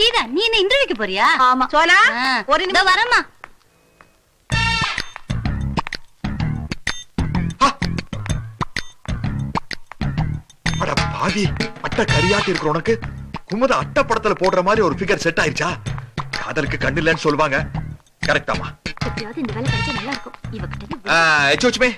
கீதா நீ என்ன இன்டர்வியூக்கு போறியா? ஆமா. சோனா ஒரு நிமிஷம் வரமா. அட பாவி, அட்டை கரியாட்டி இருக்கிற உனக்கு குமுத அட்டை படத்துல போடுற மாதிரி ஒரு ஃபிகர் செட் ஆயிருச்சா? காதலுக்கு கண்ணு இல்லைன்னு சொல்லுவாங்க. கரெக்டாமா? எப்படியாவது இந்த வேலை கிடைச்சா நல்லா இருக்கும். இவகிட்ட எச்சோச்சுமே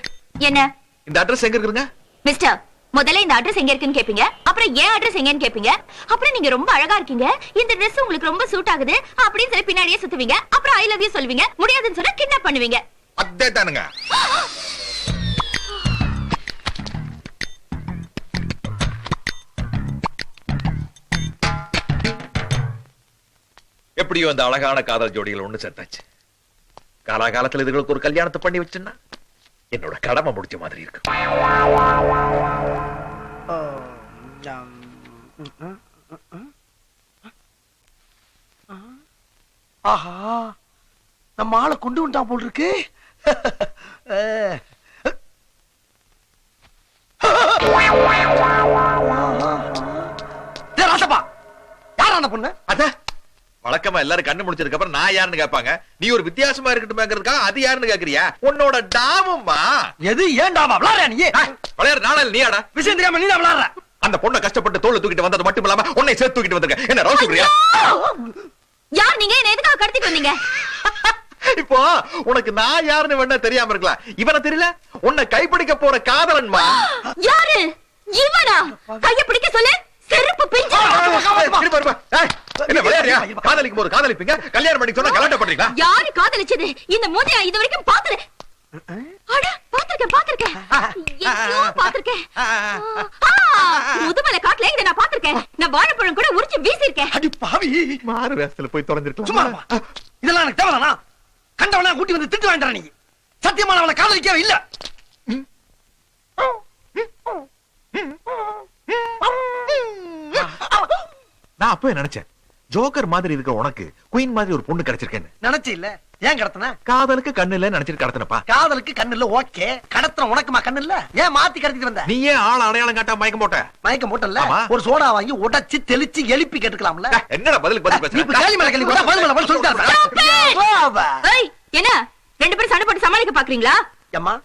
என்ன இந்த அட்ரஸ் எங்க இருக்குங்க? மிஸ்டர், முதல்ல இந்த அட்ரஸ் எங்க இருக்குன்னு கேப்பீங்க, அப்புறம் ஏன் அட்ரஸ் எங்கன்னு கேப்பீங்க, அப்புறம் நீங்க ரொம்ப அழகா இருக்கீங்க, இந்த Dress உங்களுக்கு ரொம்ப சூட் ஆகுது அப்படின்னு சொல்லி பின்னாடியே சுத்துவீங்க, அப்புறம் ஐ லவ் யூ சொல்வீங்க, முடியாதுன்னு சொன்னா கிட்னாப் பண்ணுவீங்க. அதே தானுங்க. எப்படியோ அந்த அழகான காதல் ஜோடிகள் ஒண்ணு சேர்த்தாச்சு. காலாகாலத்துல இதுகளுக்கு ஒரு கல்யாணத்தை பண்ணி வச்சுன்னா என்னோட கடமை முடிச்ச மாதிரி இருக்கு. ஆஹா, நம்ம ஆளை கொண்டு வந்துட்டா போல் இருக்கு. பொண்ணு அத வழக்கமா எல்லாரும் கண்ணு முடிச்சதுக்கு அப்புறம் நான் யாருன்னு கேட்பாங்க. நீ ஒரு வித்தியாசமா இருக்கட்டும், அது யாருன்னு கேக்குறியா? உன்னோட டாமும்மா. எது ஏண்டாவா விளையாடுற நீ? விளையாடுற நாள் நீயாடா? விஷயம் தெரியாம நீ விளையாடுற. அந்த பொண்ணை கஷ்டப்பட்டு தோல்ல தூக்கிட்டு வந்தது மட்டும் இல்லாம உன்னை சேர்த்து தூக்கிட்டு வந்திருக்க. என்ன ரவுஸ் சொல்றியா? யார் நீங்க? என்ன எதுக்காக கடத்திட்டு வந்தீங்க? இப்போ உனக்கு நான் யாருன்னு வேணா தெரியாம இருக்கலாம். இவனை தெரியல? உன்னை கைப்பிடிக்க போற காதலன்மா. யாரு இவனா? கைய பிடிக்க சொல்லு, செருப்பு பிஞ்சு. என்ன விளையாடுறியா? காதலிக்கும் போது காதலிப்பீங்க, கல்யாணம் பண்ணி சொன்னா கலாட்ட பண்றீங்களா? யாரு காதலிச்சது? இந்த மூஞ்சியா இது வரைக்கும் பாத்துறேன். அட பாத்திருக்கேன் எங்கோ பாத்திருக்கேன். முதுமலை காட்டுல இத நான் பாத்திருக்கேன். நான் வாழைப்பழம் கூட உரிச்சு வீசிருக்கேன். அடி பாவி, மாறு வேஷத்துல போய் தொலைஞ்சிருக்கலாம். சும்மா இதெல்லாம் எனக்கு தேவைதானா? கண்டவனா கூட்டி வந்து திட்டு வாங்கிட்டற நீ. சத்தியமான அவளை காதலிக்கவே இல்ல. நான் அப்பவே நினைச்சேன், ஜோக்கர் மாதிரி இருக்கிற உனக்கு குயின் மாதிரி ஒரு பொண்ணு கிடைச்சிருக்கேன்னு. நினைச்சு இல்ல, ஏன் கடத்தன? காதலுக்கு கண்ணு இல்ல நினைச்சிட்டு கடத்தினப்பா. காதலுக்கு கண்ணு இல்ல, ஓகே. கடத்துற உனக்குமா கண்ணு இல்ல? ஏன் மாத்தி கடத்திட்டு வந்த? நீ ஏன் ஆள் அடையாளம் காட்டா மயக்கம் போட்ட? மயக்கம் போட்டல, ஒரு சோடா வாங்கி உடைச்சு தெளிச்சு எழுப்பி கேட்டுக்கலாம்ல. என்னடா பதிலுக்கு பதில் நீ பேசுற? கேள்வி மேல கேள்வி போட்டா பதில் மேல பதில் சொல்லிட்டாரு. ஏய், என்ன ரெண்டு பேரும் சண்டை போட்டு சமாளிக்க பாக்குறீங்களா? அம்மா,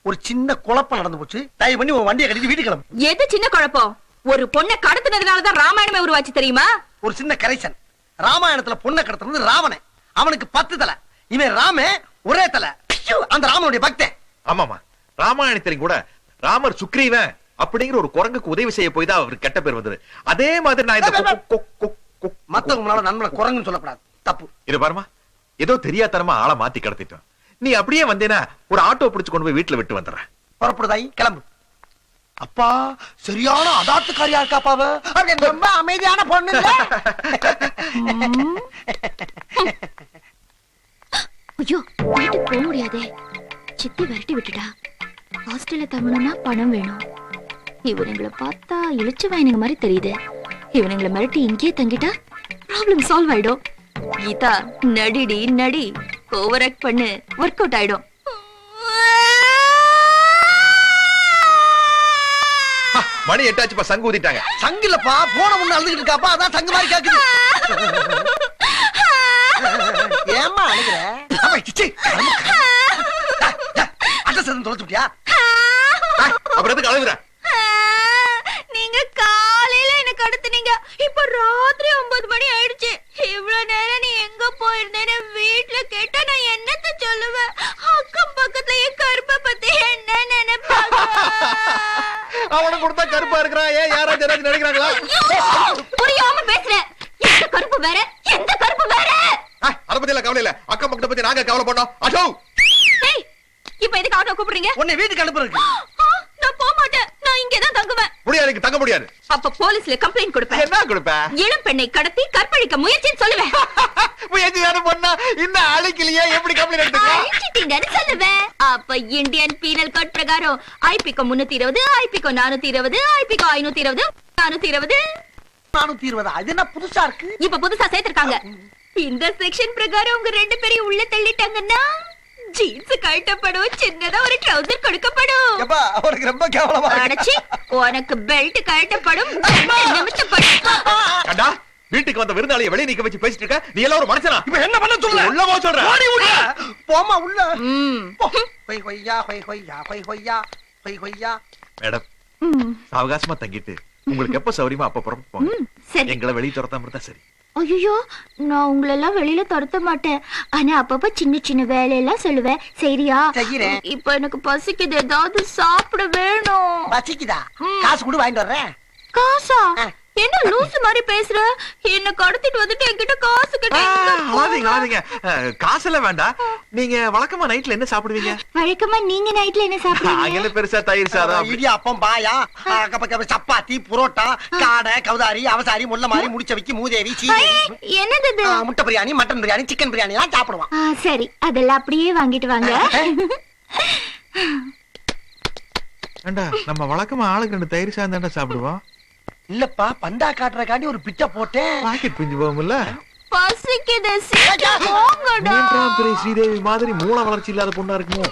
ஒரு சின்ன குழப்பம் நடந்து போச்சு. தயவு பண்ணி உன் வண்டியை கட்டிட்டு வீட்டுக்கு கிளம்பு. எது சின்ன குழப்பம்? ஒரு பொண்ணை கடத்தினதுனாலதான் ராமாயணமே உருவாச்சு தெரியுமா? ஒரு சின்ன கரெக்ஷன். ராமாயணத்துல பொண்ணை கடத்துறது ராவணன், அவனுக்கு 10 தலை. இவன் ராமே ஒரே தலை. அந்த ராமனுடைய பக்தன். ஆமாமா, ராமாயணத்திலும் கூட ராமர் சுக்ரீவன் அப்படிங்கிற ஒரு குரங்குக்கு உதவி செய்ய போய் தான் அவருக்கு கெட்ட பேர் வந்தது. அதே மாதிரி நான் இந்த மத்தவங்க முன்னால நண்பனை குரங்குன்னு சொல்லக்கூடாது, தப்பு. இது பாருமா, ஏதோ தெரியாதனமா ஆளை மாத்தி கடத்திட்டோம். நீ அப்படியே வந்தேனா ஒரு ஆட்டோ பிடிச்சு கொண்டு போய் வீட்டுல விட்டு வந்துடுறேன். புறப்படுதாய், கிளம்பு. அப்பா சரியான அதாத்துக்காரியா இருக்காப்பாவ. ரொம்ப அமைதியான பொண்ணு இல்ல? ஐயோ, வீட்டுக்கு போக முடியாதே. சித்தி விரட்டி விட்டுட்டா. ஹாஸ்டல்ல தங்கணும்னா பணம் வேணும். இவனுங்களை பார்த்தா இழிச்சு வாயினுங்க மாதிரி தெரியுது. இவனுங்களை மிரட்டி இங்கேயே தங்கிட்டா ப்ராப்ளம் சால்வ் ஆயிடும். கீதா நடிடி நடி, ஓவர் ஆக்ட் பண்ணு, ஒர்க் அவுட் ஆயிடும். மணி 8 ஆச்சுப்பா, சங்கு ஊதிட்டாங்க. சங்கு இல்லப்பா, போன முன்ன அழுதுகிட்டு இருக்காப்பா, அதான் சங்கு மாதிரி கேக்குது. ஏம்மா அழுகுற? அட்ரஸ் எதுவும் தொலைச்சுட்டியா? அப்புறம் எதுக்கு அழுகுற? நீங்க காலையில என்ன கடத்துனீங்க, இப்ப ராத்திரி 9 மணி ஆயிடுச்சு. இவ்வளவு நேரம் நீ எங்க போயிருந்தேன்னு வீட்டுல கேட்டா நான் என்னத்த சொல்லுவேன்? அக்கம் பக்கத்துல என் கருப்பை பத்தி என்ன நினைப்பாங்க? அவனை கொடுத்தா கருப்பா இருக்கிறான். ஏன் யாராச்சும் நினைக்கிறாங்களா? புரியாம பேசுறேன். எந்த கருப்பு வேற, எந்த கருப்பு வேற? அத பத்தி எல்லாம் கவலை இல்ல, அக்கம் பக்கத்தை பத்தி நாங்க கவலை பண்ணோம். அசோ, இப்ப எதுக்கு ஆட்டோ கூப்பிடுறீங்க? உன்னை வீட்டுக்கு அனுப்புறதுக்கு. நான் போக மாட்டேன், நான் இங்கதான் தங்குவேன். முடியாது, தங்க முடியாது. அப்ப போலீஸ்ல கம்ப்ளைண்ட் கொடுப்பேன். என்ன கொடுப்ப? இளம் பெண்ணை கடத்தி கற்பழிக்க முயற்சின்னு சொல்லுவேன். முயற்சி தானே பண்ணா, இந்த அழிக்கலையே எப்படி கம்ப்ளைண்ட் எடுத்துக்க சொல்லுவேன். அப்ப இந்தியன் பீனல் கோட் பிரகாரம் ஐபிகோ 320, ஐபிகோ 420, ஐபிகோ 520, 420, 420. அது என்ன புதுசா இருக்கு? இப்ப புதுசா சேர்த்திருக்காங்க. இந்த செக்ஷன் பிரகாரம் உங்க 2 பேரையும் உள்ள தள்ளிட்டாங்கன்னா ஜீன்ஸ் கழட்டப்படும், சின்னதா ஒரு ட்ரவுசர் கொடுக்கப்படும். எப்பா அவருக்கு ரொம்ப கேவலமா இருக்கு. அடச்சி, உனக்கு பெல்ட் கழட்டப்படும், நிமித்தப்படும். கண்டா வீட்டுக்கு வந்த விருந்தாளியை வெளியே நிக்க வச்சு பேசிட்டு இருக்க. நீ எல்லாம் ஒரு மனுஷனா? இப்ப என்ன பண்ண சொல்ல? உள்ள போ சொல்றேன். ஓடி உள்ள. போம்மா உள்ள. ம். போ. ஹொய் ஹொய்யா ஹொய் ஹொய்யா ஹொய் ஹொய்யா ஹொய் ஹொய்யா. மேடம், ம். சாவகாசமா தங்கிட்டு உங்களுக்கு எப்ப சௌரியமா அப்ப புறப்பட்டு போங்க. ம், சரி. எங்களை வெளியே துரத்தாம இருந்தா சரி. ஐயோ, நான் உங்களெல்லாம் வெளியில துரத்த மாட்டேன். ஆனா அப்பப்ப சின்ன சின்ன வேலையெல்லாம் சொல்லுவேன். சரியா? செய்கிறேன். இப்ப எனக்கு பசிக்குது, ஏதாவது சாப்பிட வேணும். பசிக்குதா? காசு கூட வாங்கிட்டு வர்றேன். காசா? ஆ. என்ன லூசு மாதிரி பேசுற? என்ன கடத்திட்டு வந்துட்டு என்கிட்ட காசு அழாதீங்க. காசெல்லாம் வேண்டாம். நீங்க வழக்கமா நைட்ல என்ன சாப்பிடுவீங்க? வழக்கமா நீங்க நைட்ல என்ன சாப்பிடுவீங்க? அங்கல பெருசா தயிர் சாதம். இடியாப்பம், பாயா, சப்பாத்தி, புரோட்டா, காடை, கவுதாரி, அவசாரி, முல்ல மாதிரி முடிச்ச வைக்கி, மூதேவி, ஐயே, என்னது இது? முட்டை பிரியாணி, மட்டன் பிரியாணி, சிக்கன் பிரியாணி எல்லாம் சாப்பிடுவான். சரி, அதெல்லாம் அப்படியே வாங்கிட்டு வாங்க. ஏண்டா, நம்ம வழக்கமா ஆளுக்கு 2 தயிர் சாதம் தான்டா சாப்பிடுவோம். இல்லப்பா, பந்தா காட்டுறக்காண்டி ஒரு பிட்ட போட்டேன். பாக்கெட் பிஞ்சு போகும்ல. பசிக்குது, சீக்கிரம் போங்கடா. மூன்றாம் பிறை ஸ்ரீதேவி மாதிரி மூளை வளர்ச்சி இல்லாத பொண்ணா இருக்குமோ?